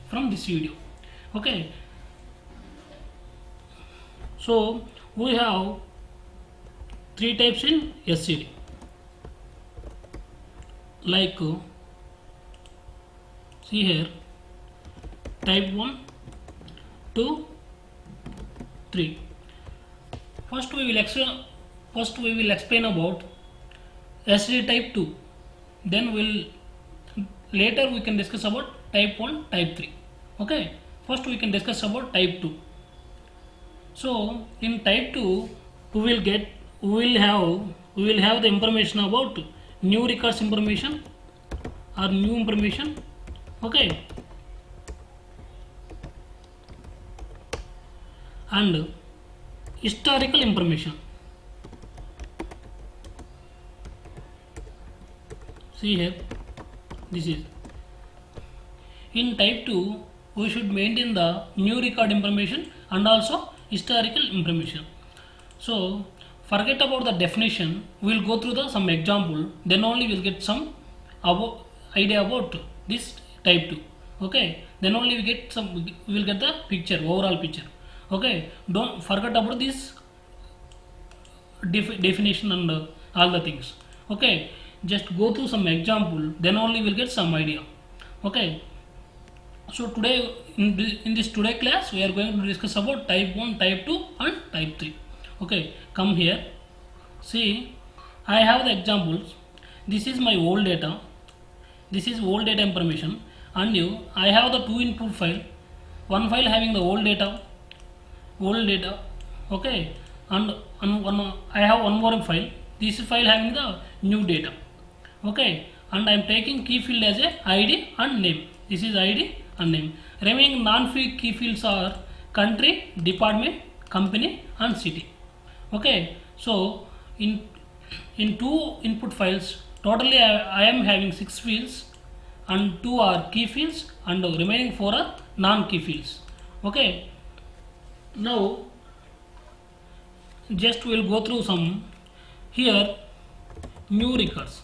from this video. Okay, so we have three types in SCD, like see here, type 1, 2, 3. First we will explain about SCD type 2. Then later we can discuss about type 1, type 3. Okay. First we can discuss about type 2. So in type 2 we will have the information about new records information or new information. Okay. And historical information. See here, this is in type 2 we should maintain the new record information and also historical information. So forget about the definition, we will go through some example, then only we will get some idea about this type 2. Okay, then only we will get the picture, overall picture. Okay, don't forget about this definition and all the things. Okay, just go through some example, then only we'll get some idea. Okay, so today in this today class we are going to discuss about type 1, type 2 and type 3. Okay, come here, see, I have the examples. This is my old data, this is old data information, and I have the two input file, one file having the old data, okay, and I have one more file, this file having the new data. Okay, and I am taking key field as a ID and name. This is ID and name. Remaining non-free key fields are country, department, company and city. Okay, so in two input files totally I am having 6 fields, and 2 are key fields and the remaining 4 are non-key fields. Okay, now just we will go through some here new records.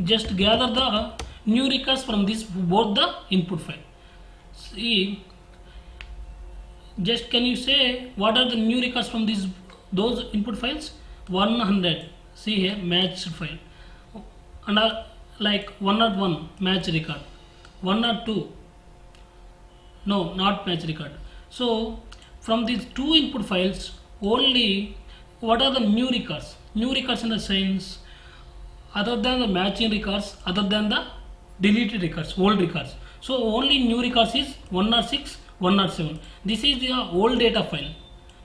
Just gather the new records from this both the input file. See, just can you say what are the new records from those input files? 100. See here, matched file, and like 101 match record, 102 no, not match record. So from these two input files only what are the new records? New records in the sense other than the matching records, other than the deleted records, old records. So only new records is 106, 107. This is the old data file.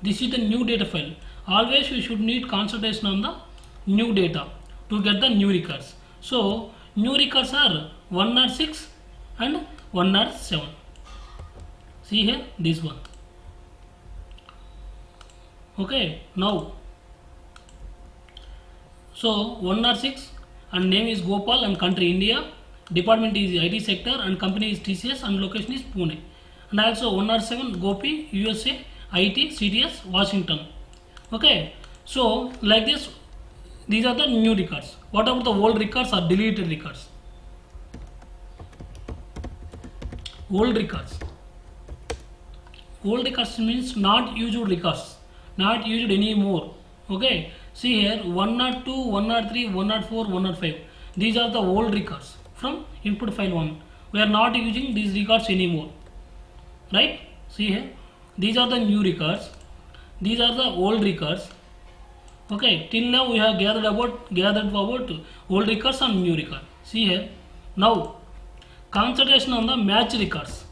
This is the new data file. Always we should need concentration on the new data to get the new records. So new records are 106 and 107. See here, this one. Okay, now so 106 and name is Gopal and country India, department is IT sector and company is TCS and location is Pune. And also 107 Gopi USA IT CTS Washington. Okay, so like this, these are the new records. What about the old records or deleted records? Old records. Old records means not used records, not used anymore. Okay, see here 102, 103, 104, 105. These are the old records from input file 1. We are not using these records anymore. Right? See here, these are the new records. These are the old records. Okay, till now we have gathered about old records and new records. See here, now concentration on the match records.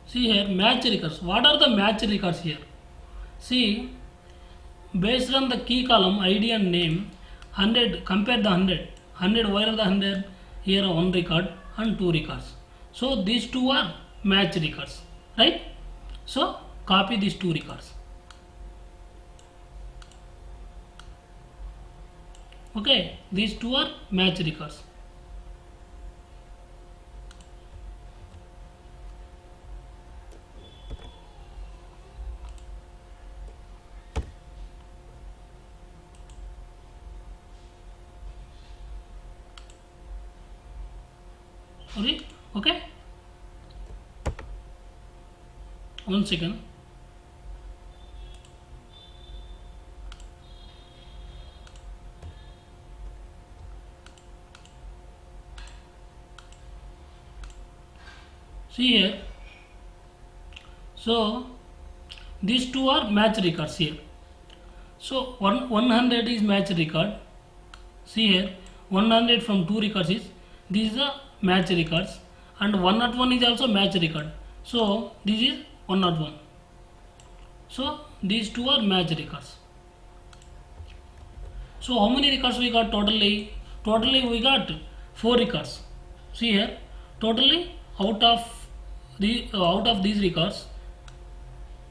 See here, match records. What are the match records here? See, based on the key column ID and name, 100, compare the 100. 100, where are the 100? Here one record and 2 records. So these two are match records, right? So copy these 2 records. Okay, these 2 are match records. Sorry, okay. 1 second. See here. So these two are match records here. So 100 is match record. See here, 100 from two records is, this is a match records, and 101 is also match record. So this is 101. So these two are match records. So how many records we got totally? Totally we got 4 records. See here, totally out of these records,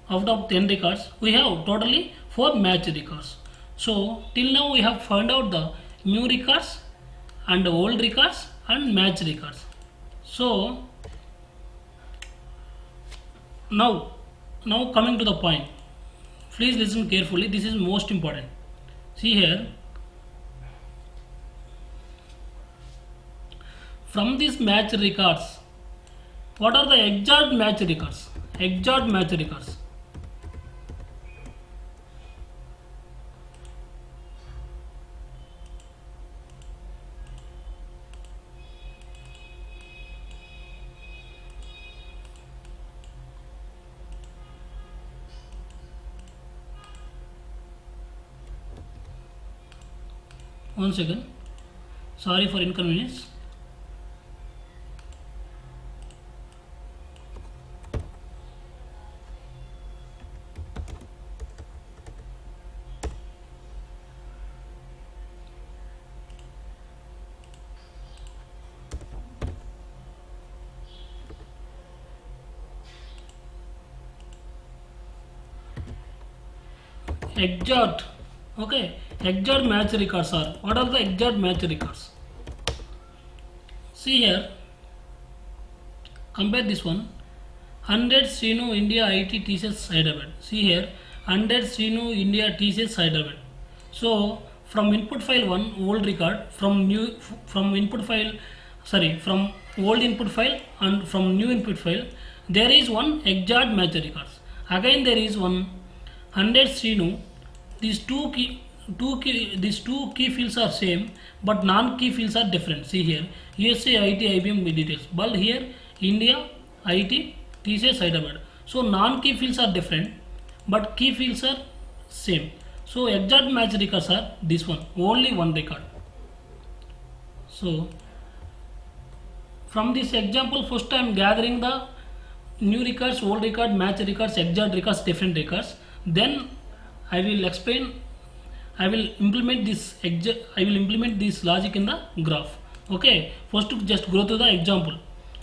out of 10 records, we have totally 4 match records. So till now we have found out the new records and old records and match records. So now coming to the point, please listen carefully, this is most important. See here, from these match records, what are the exact match records? Exact match records. One second. Sorry for inconvenience. Exact, okay, exact match records are, what are the exact match records? See here, compare this one, 100 Srinu India IT TCS Hyderabad. See here, 100 Srinu India TCS Hyderabad. So from input file 1 old record, from input file, sorry, from old input file and from new input file, there is one exact match records. Again there is one 100 Srinu. These two key fields are same, but non-key fields are different. See here, USA IT IBM details, but here India IT TCS Hyderabad. So non-key fields are different, but key fields are same. So exact match records are this one, only one record. So from this example, first I am gathering the new records, old record, match records, exact records, different records. Then I will explain, I will implement this logic in the graph. Okay, first just go to the example,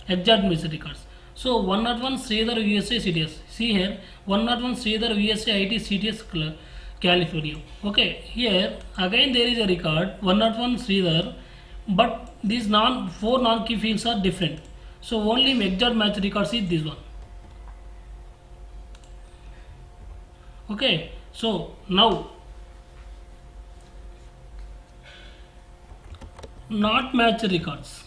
exact match records. So 101 Sridhar USA CTS. See here, 101 Sridhar USA IT CTS California. Okay, here again there is a record 101 Sridhar, but these 4 non-key fields are different. So only exact match records is this one. Okay, so now not match records,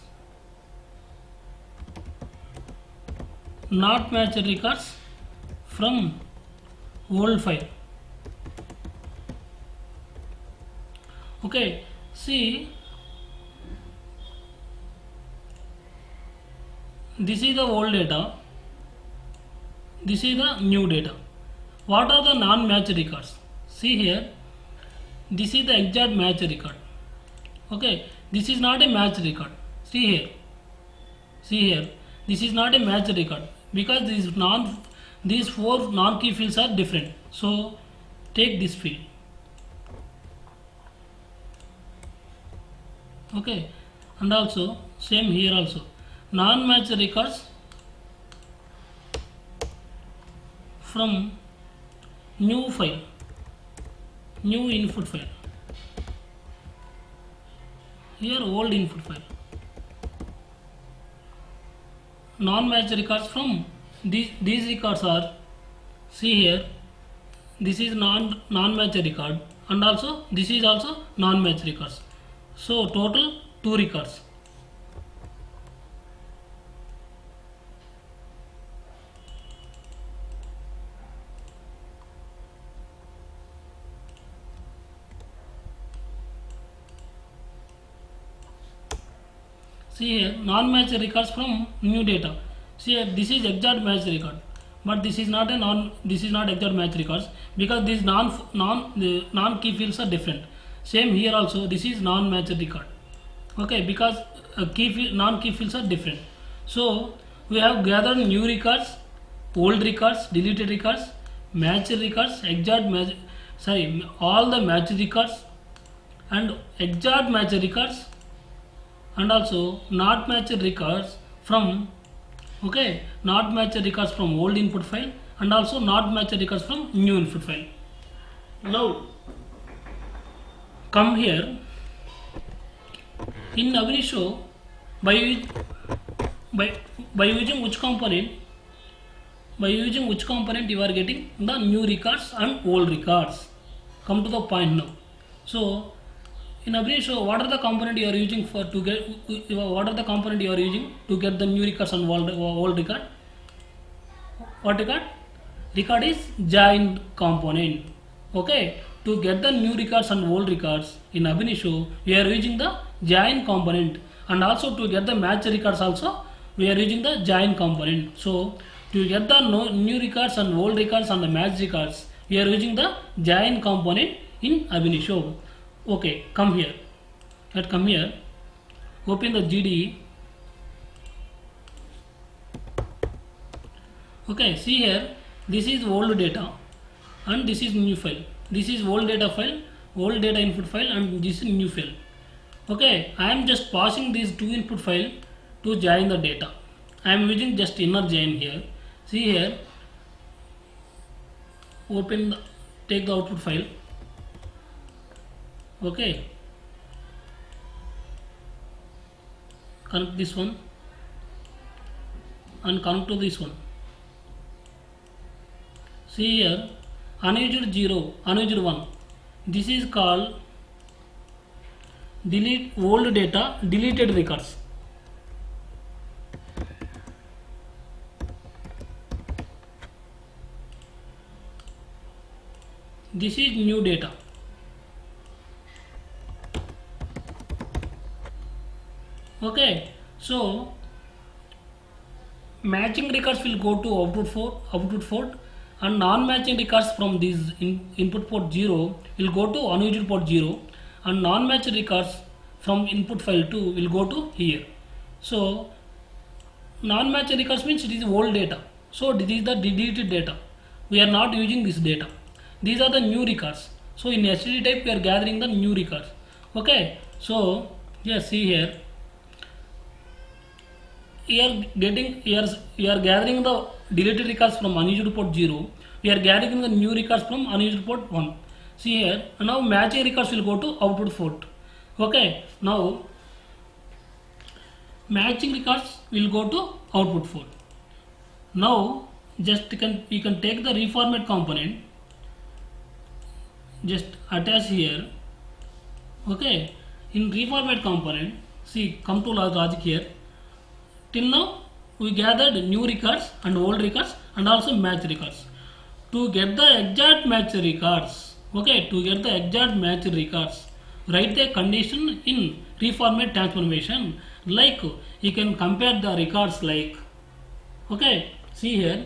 not match records from old file. Okay, see, this is the old data, this is the new data. What are the non-match records? See here, this is the exact match record. Okay, this is not a match record. See here, this is not a match record because these 4 non-key fields are different. So take this field. Okay, and also same here also, non-match records from new file, new input file. Here old input file. Non-match records from these records are, see here, this is non-match record, and also this is also non-match records. So total 2 records. See here, non-match records from new data. See here, this is exact match record, but this is not a non. This is not exact match records because these non key fields are different. Same here also. This is non-match record. Okay, because non key fields are different. So we have gathered new records, old records, deleted records, match records, exact match. Sorry, all the match records and exact match records, and also not matched records from, okay, not matched records from old input file, and also not matched records from new input file. Now come here in Abnishow, by using which component, you are getting the new records and old records. Come to the point now. So in Abnishow, what are the component you are using for to get, what are the component you are using to get the new records and old record? What record? Record is join component. Okay, to get the new records and old records in Abnishow, we are using the join component, and also to get the match records also we are using the join component. So to get the new records and old records and the match records, we are using the join component in Abnishow. Okay, come here. Come here. Open the GDE. Okay, see here. This is old data, and this is new file. This is old data file, old data input file, and this is new file. Okay, I am just passing these two input file to join the data. I am using just inner join here. See here. Take the output file. Okay, connect this one and connect to this one. See here, unused 0, unused 1. This is called delete old data, deleted records. This is new data. Okay, so matching records will go to output port, and non-matching records from this input port 0 will go to unused port 0, and non-matched records from input file 2 will go to here. So non-matched records means it is old data. So this is the deleted data. We are not using this data. These are the new records. So in STD type we are gathering the new records. Okay, so yes, see here. We are gathering the deleted records from unused port 0. We are gathering the new records from unused port 1. See here, now matching records will go to output port. Okay, now matching records will go to output port. Now just you can take the reformat component, just attach here. Okay, in reformat component, see, come to logic here. Till now we gathered new records and old records and also match records. To get the exact match records, okay, to get the exact match records, write a condition in reformat transformation, like you can compare the records like, okay, see here,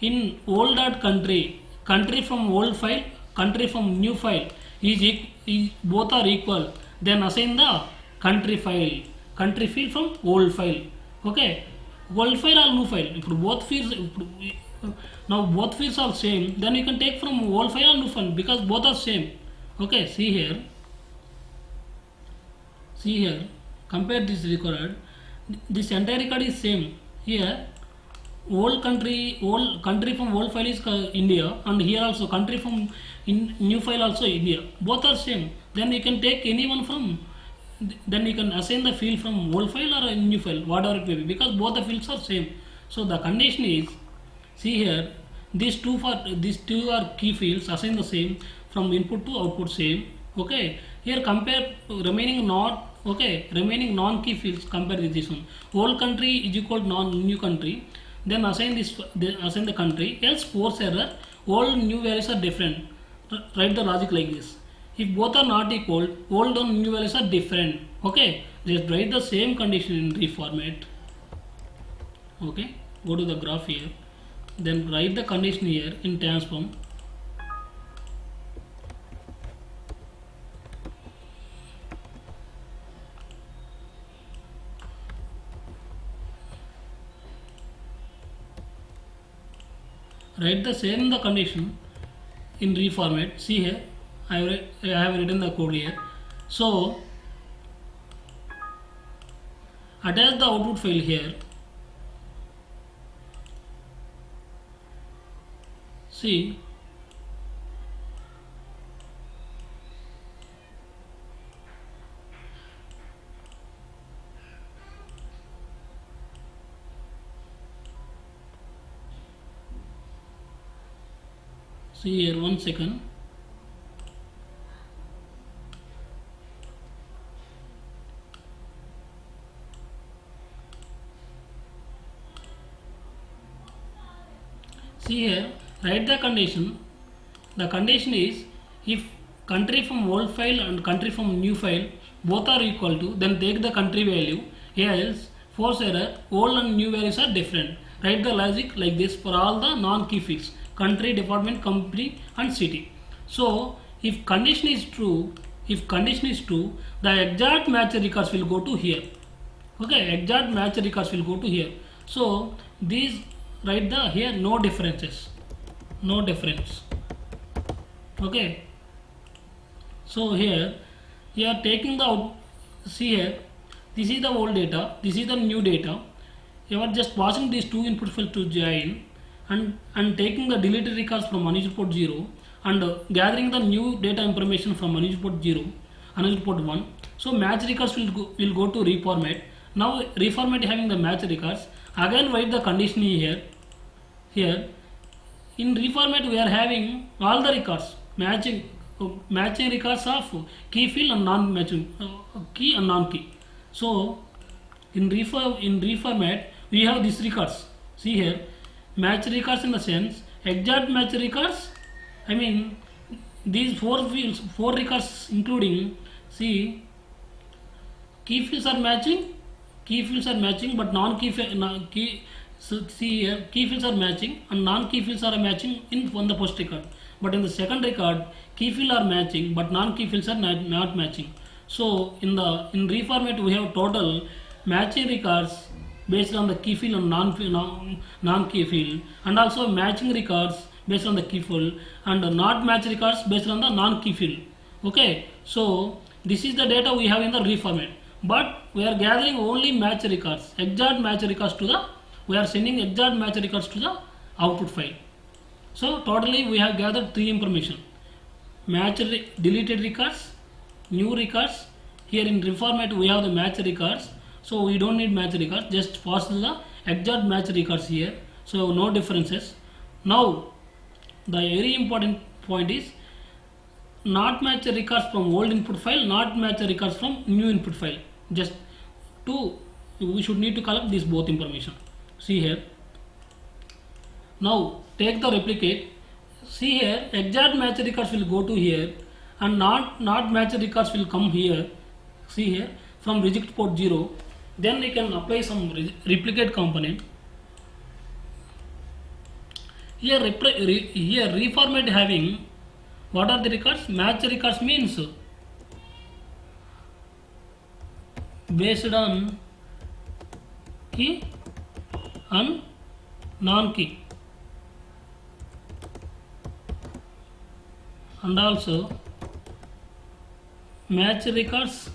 in old.country, country from old file, country from new file is both are equal, then assign the country field from old file. Okay, old file or new file, if both fields, now both fields are same, then you can take from old file or new file because both are same. Okay, see here, compare this record. This entire record is same. Here old country from old file is India, and here also country from new file also India, both are same. Then you can take anyone from, then you can assign the field from old file or a new file, whatever it may be, because both the fields are same. So the condition is, see here, these two are key fields, assign the same, from input to output same. Okay, here compare remaining non-key fields, compare with this one. Old country is equal to new country, then assign the country, else force error, old new values are different. Write the logic like this. If both are not equal, old and new values are different. Okay, just write the same condition in reformat. Okay, go to the graph here, then write the condition here in transform. Write the same the condition in reformat. See here, I have written the code here. So attach the output file here. See, here, 1 second. See here, write the condition. The condition is if country from old file and country from new file both are equal to, then take the country value, else force error, old and new values are different. Write the logic like this for all the non-key fields, country, department, company and city. So if condition is true, the exact match records will go to here. Okay, exact match records will go to here. So these, write the here no differences, no difference. Okay, so here you are taking the out. See here, this is the old data, this is the new data. You are just passing these two input fields to join and taking the deleted records from unused port 0 and gathering the new data information from unused port 0, unused port 1. So match records will go to reformat. Now reformat having the match records. Again write the condition here. Here in reformat we are having all the records matching records of key field and non-matching key and non-key. So in reformat we have these records. See here, match records in the sense exact match records. I mean these four records including, see, key fields are matching, but non-key so see here, key fields are matching and non-key fields are matching in the first record. But in the second record, key fields are matching but non-key fields are not matching. So in reformat we have total matching records based on the key field and non-key field, and also matching records based on the key field and not match records based on the non-key field. Okay, so this is the data we have in the reformat, but we are gathering only match records, exact match records to the, we are sending exact match records to the output file. So totally we have gathered three information: match deleted records, new records. Here in reformat we have the match records, so we don't need match records, just pass the exact match records here, so no differences. Now the very important point is not match records from old input file, not match records from new input file. Just we should need to collect these both information. See here, now take the replicate. See here, exact match records will go to here and not match records will come here. See here, from reject port 0. Then we can apply some replicate component. Here reformat having, what are the records? Match records means based on key and non-key, and also match records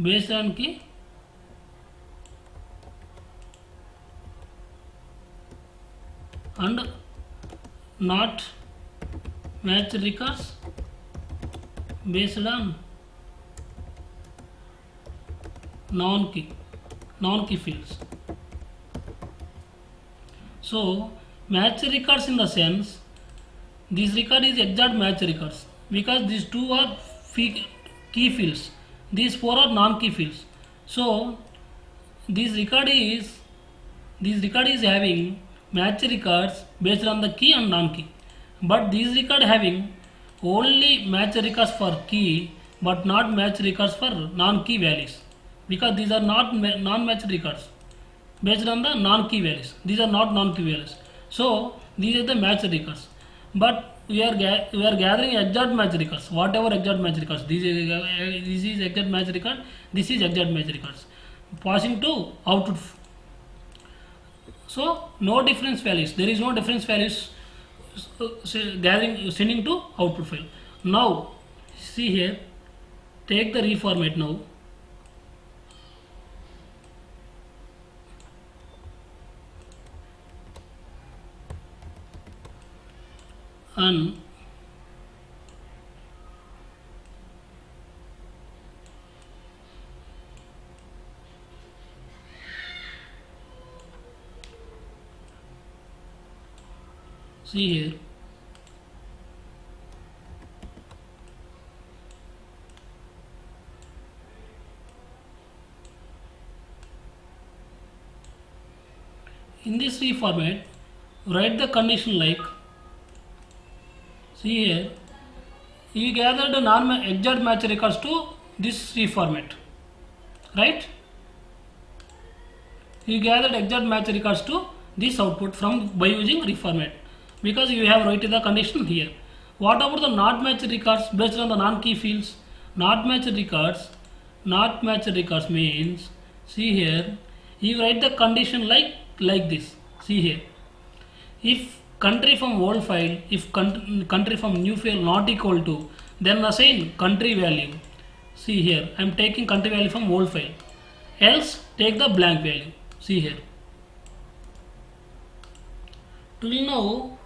based on key and not match records based on non-key fields. So match records in the sense this record is exact match records because these two are key fields, these four are non-key fields. So this record is having match records based on the key and non-key, but this record having only match records for key but not match records for non-key values, because these are not non-match records based on the non-key values. These are not non-key values. So these are the match records. But we are gathering exact match records. Whatever exact match records. This is exact match record. This is exact match records. Passing to output. So no difference values. There is no difference values gathering sending to output file. Now see here. Take the reformat now. And see here, in this reformat, write the condition like, see here, you gathered the exact match records to this reformat, right? You gathered exact match records to this output from by using reformat, because you have written the condition here. What about the not match records based on the non-key fields? Not match records means, see here, you write the condition like this. See here, if country from old file, if country from new file not equal to, then assign country value. See here, I am taking country value from old file, else take the blank value. See here, till now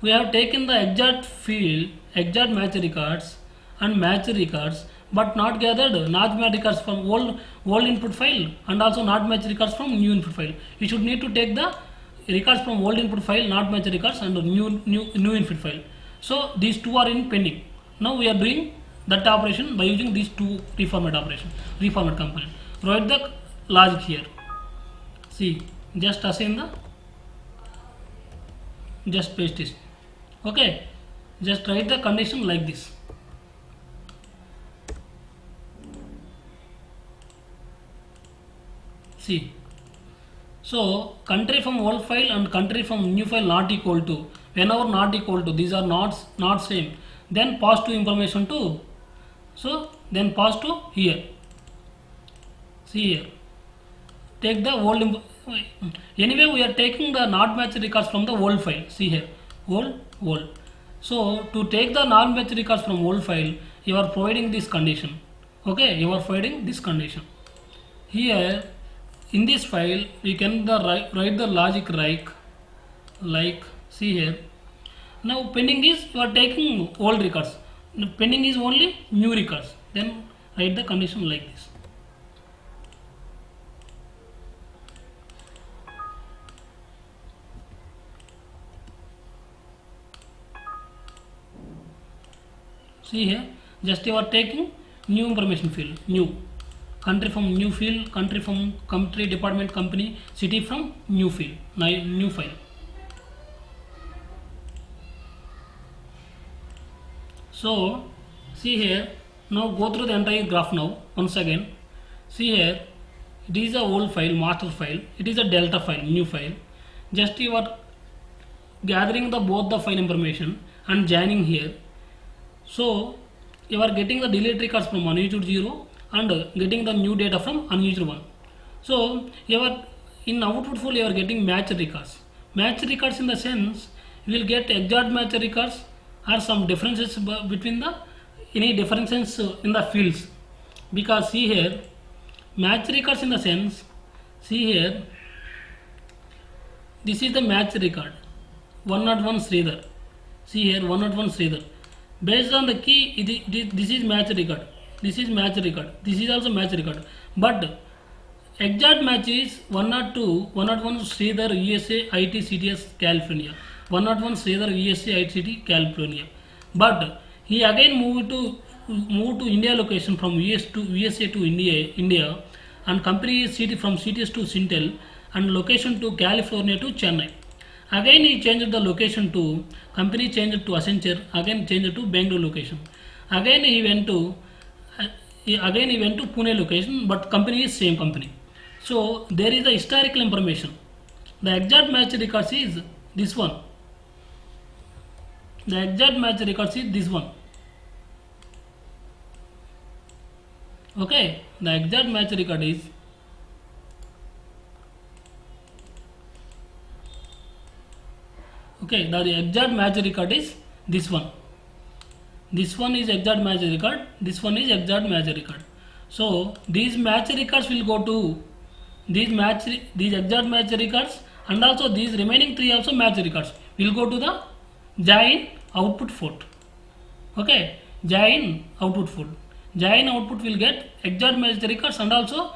we have taken the exact field, exact match records and match records, but not gathered not match records from old input file and also not match records from new input file. You should need to take the records from old input file, not match records, and new input file. So these two are in pending. Now we are doing that operation by using these two reformat component. Write the logic here. See, just assign the, just paste this. Okay, just write the condition like this. See, so country from old file and country from new file not equal to, whenever not equal to, these are not same, then pass to information to, so then pass to here. See here, take the old, anyway we are taking the not match records from the old file. See here, old. So to take the non match records from old file, you are providing this condition. Okay, you are providing this condition. Here in this file we can write the logic like, see here. Now pending is, you are taking old records. Now, pending is only new records. Then write the condition like this. See here, just you are taking new information field, new country from new field, country from country, department, company, city from new field, new file. So see here, now go through the entire graph now once again. See here, it is a old file, master file, it is a delta file, new file. Just you are gathering the both the file information and joining here. So you are getting the delete records from unused 0 and getting the new data from unused 1. So you are in output file, you are getting match records. Match records in the sense you will get exact match records or some differences between the any differences in the fields. Because see here, match records in the sense, see here, this is the match record 101 Sridhar. See here, 101 Sridhar. Based on the key, this is match record, this is match record, this is also match record, but exact match is 102 101 Sridhar USA IT CTS California, 101 Sridhar USA IT City California. But he again moved to India location from USA to India, and company is city from CTS to Sintel and location to California to Chennai. Again he changed the location to, company changed to Accenture, again changed to Bangalore location. Again he went to Pune location, but company is same company. So there is the historical information. The exact match records is this one. The exact match records is this one. Okay, the exact match record is okay. The exact match record is this one. This one is exact match record. This one is exact match record. So these match records will go to these exact match records, and also these remaining three also match records will go to the join output fold. Okay, join output fold. Join output will get exact match records and also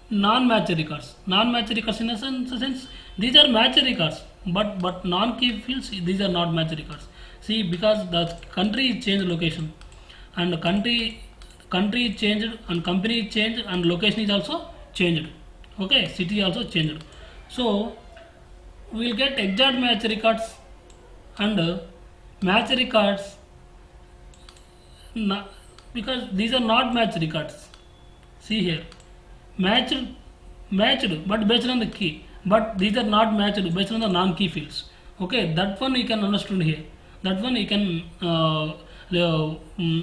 non-match records. Non-match records in a sense these are match records, but non-key fields these are not match records. See, because the country is changed location, and country is changed, and company is changed, and location is also changed. Okay, city also changed. So we will get exact match records and match records because these are not match records. See here, matched but based on the key, but these are not matched based on the non-key fields. Okay, that one you can understand here. That one you can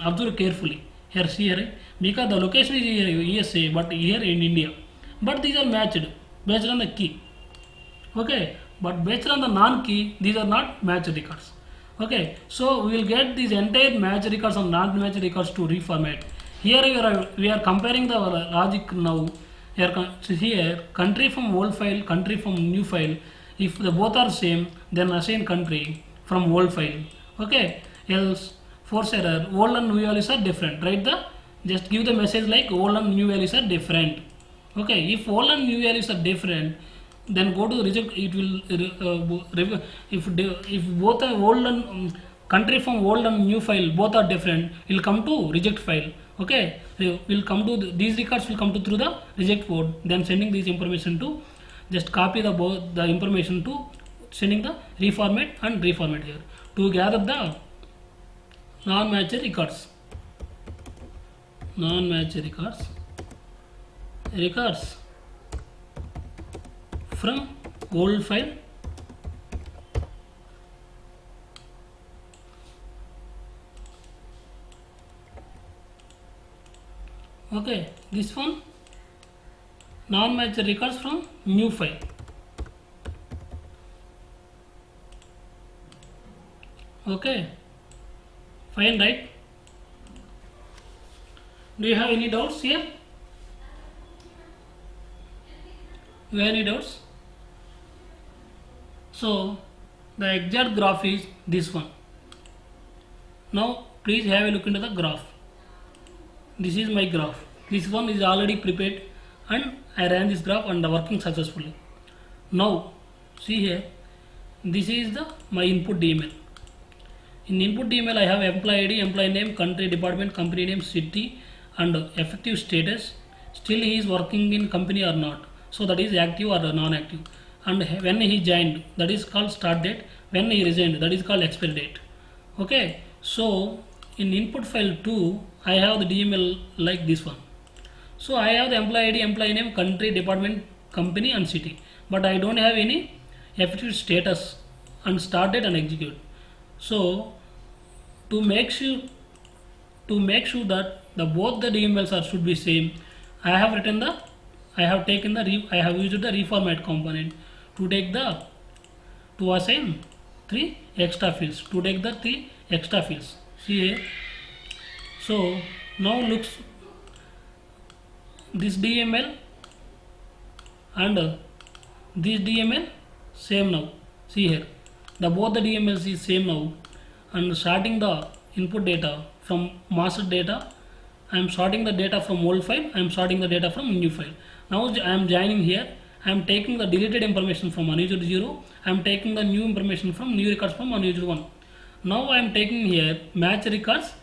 observe carefully. Here, see here, because the location is here USA, but here in India. But these are matched based on the key. Okay, but based on the non-key, these are not match records. Okay, so we will get these entire match records and non-match records to reformat. Here we are comparing the logic now. Here country from old file, country from new file. If the both are same, then assign country from old file. Okay, else force error. Old and new values are different. Right? Just give the message like old and new values are different. Okay, if old and new values are different, then go to reject. It will if both are old and country from old and new file both are different, it will come to reject file. Okay, will come to these records will come to through the reject code. Then sending this information to, just copy the information to sending the reformat and reformat here to gather the non-match records. Non-match records from old file okay, this one non-match records from new file. Okay, fine, right? Do you have any doubts here? Do you have any doubts? So the exact graph is this one. Now please have a look into the graph. This is my graph. This one is already prepared and I ran this graph and working successfully. Now see here, this is my input DML. In input DML I have employee ID, employee name, country, department, company name, city and effective status. Still he is working in company or not. So that is active or non-active. And when he joined, that is called start date. When he resigned, that is called expire date. Okay, so in input file 2 I have the DML like this one. So I have the employee ID, employee name, country, department, company and city, but I don't have any effective status and start date and execute. So to make sure that both the DMLs should be same, I have used the reformat component to assign 3 extra fields, see here. So now looks this DML and this DML same now. See here, both the DMLs is same now, and starting the input data from master data, I am sorting the data from old file, I am sorting the data from new file. Now I am joining here, I am taking the deleted information from unused 0, I am taking the new information from new records from unused 1. Now I am taking here match records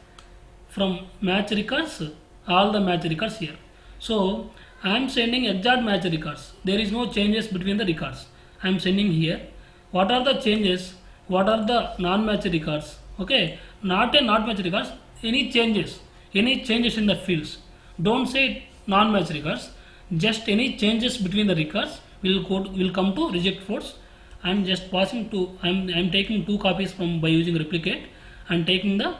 from match records, all the match records here. So I am sending exact match records. There is no changes between the records. I am sending here. what are the changes, what are the non-match records. Okay, not a not match records, any changes in the fields. Don't say non-match records, just any changes between the records will come to reject force. I'm just passing to, I'm taking two copies from by using replicate and taking the,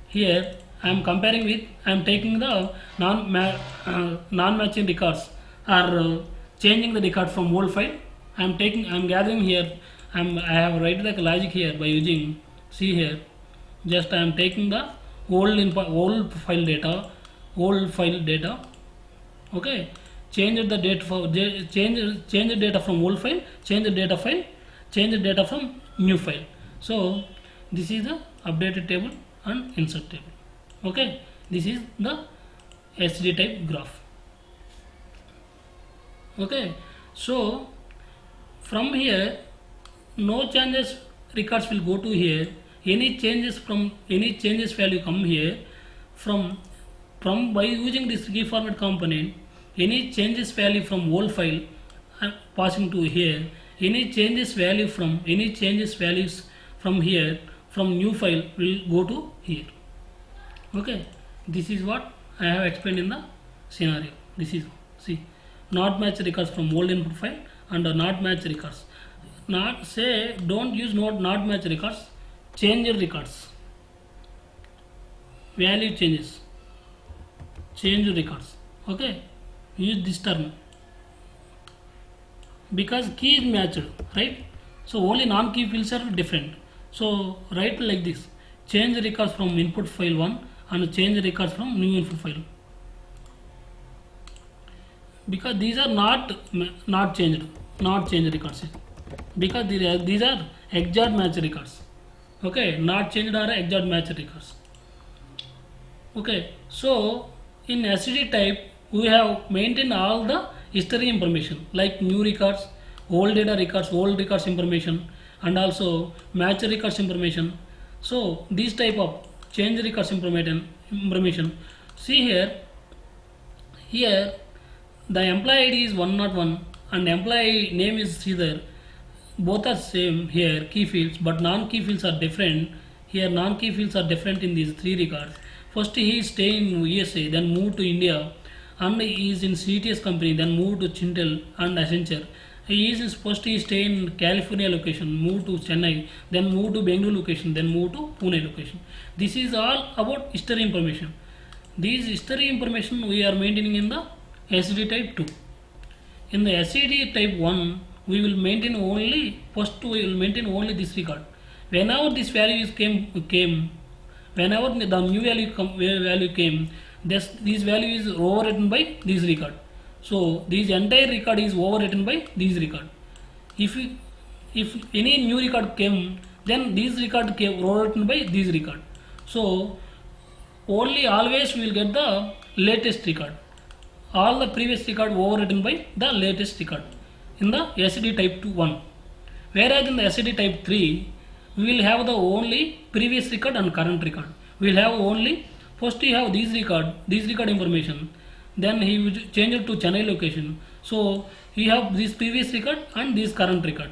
here I'm comparing with, I'm taking the non-matching records or changing the record from old file. I'm gathering here, I have written the logic here by using, see here, just I am taking the old file data, okay, change the data for change the data from old file, change the data from new file. So this is the updated table and insert table. Okay, this is the SD type graph. Okay, so from here no changes records will go to here, any changes value come here from by using this key format component, any changes value from old file passing to here, any changes values from here from new file will go to here. Okay, this is what I have explained in the scenario. This is, see, not match records from old input file and not match records. Not say, don't use not match records, change records, value changes, change records. Okay, use this term because key is matched, right? So only non-key fields are different. So write like this: change records from input file 1 and change records from new input file, because these are not changed records, because these are exact match records. Okay, not changed or exact match records. Okay, so in SCD type we have maintained all the history information like new records, old records information, and also match records information. So these type of change records information. See here the employee ID is 101 and employee name is Sridhar. Both are same here, key fields, but non-key fields are different. Here non-key fields are different in these three records. First he is staying in USA, then moved to India, and he is in CTS company, then moved to Chintel and Accenture. He is first he stay in California location, moved to Chennai, then moved to Bangalore location, then moved to Pune location. This is all about history information. These history information we are maintaining in the SCD type 2. In the SCD type 1, we will maintain only, first we will maintain only this record. Whenever this value came, whenever the new value came, this value is overwritten by this record. So this entire record is overwritten by this record. If any new record came, then this record came overwritten by this record. So only always we will get the latest record. All the previous record overwritten by the latest record in the SCD type 1. Whereas in the SCD type 3, we will have the only previous record and current record. We will have only, first you have this record information, then he will change it to Chennai location. So you have this previous record and this current record.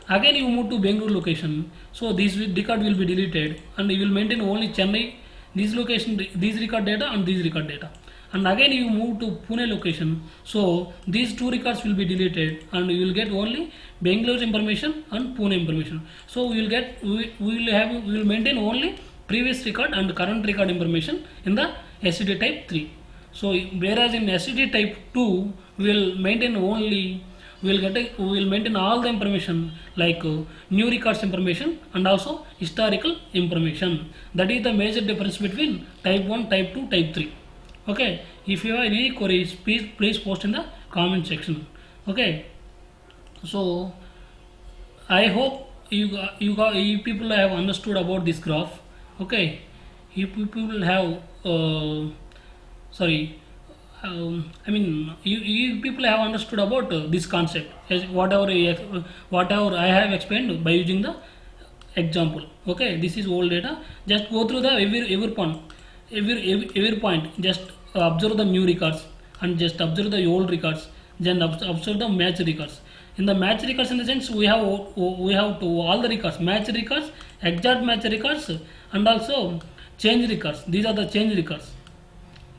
Again you move to Bangalore location. So this record will be deleted and you will maintain only Chennai, this location, this record data and this record data. And again you move to Pune location. So these two records will be deleted and you will get only Bangalore information and Pune information. So we will maintain only previous record and current record information in the SCD type 3. So whereas in SCD type 2 we will maintain only, we will maintain all the information like new records information and also historical information. That is the major difference between type 1, type 2, type 3. Okay, if you have any queries, please post in the comment section. Okay, so I hope you people have understood about this graph. Okay, you people have you people have understood about this concept, as whatever I have explained by using the example. Okay, this is old data. Just go through the every point. Just observe the new records and just observe the old records. Then observe the match records. In the match records, in the sense we have to all the records, match records, exact match records, and also change records. These are the change records.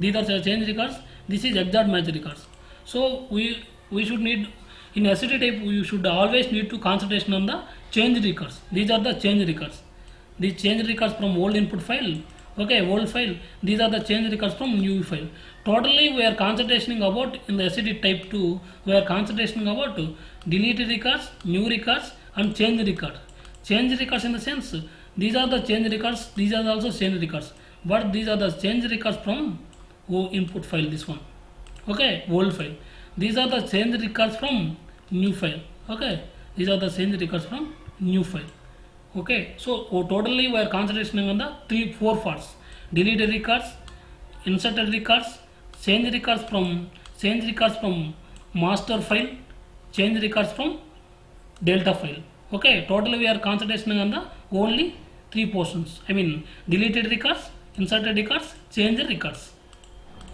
These are the change records. This is exact match records. So we should need in SCT type, we should always need to concentration on the change records. These are the change records. These change records from old input file. Okay, old file. These are the change records from new file. Totally, we are concentrating about in the SCT type 2. We are concentrating about deleted records, new records, and change records. Change records in the sense these are the change records. These are also change records. But these are the change records from input file. This one. Okay, old file. These are the change records from new file. Okay, these are the change records from new file. Okay, so totally we are concentrating on the 4 parts: deleted records, inserted records, change records from master file, change records from delta file. Okay, totally we are concentrating on the only 3 portions. I mean deleted records, inserted records, change records.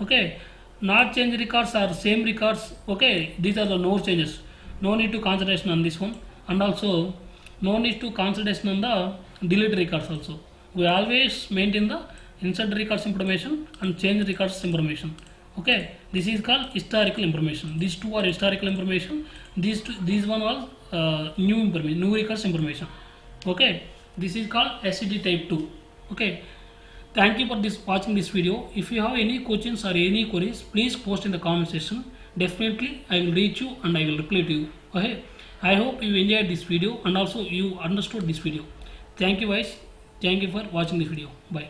Okay, not change records are same records. Okay, these are the no changes. No need to concentration on this one, and also no need to concentration on the delete records also. We always maintain the insert records information and change records information. Okay, this is called historical information. These two are historical information. These one are new information, new records information. Okay, this is called SCT type 2. Okay, thank you for watching this video. If you have any questions or any queries, please post in the comment section. Definitely I will reach you and I will reply to you. Okay, I hope you enjoyed this video and also you understood this video. Thank you guys. Thank you for watching this video. Bye.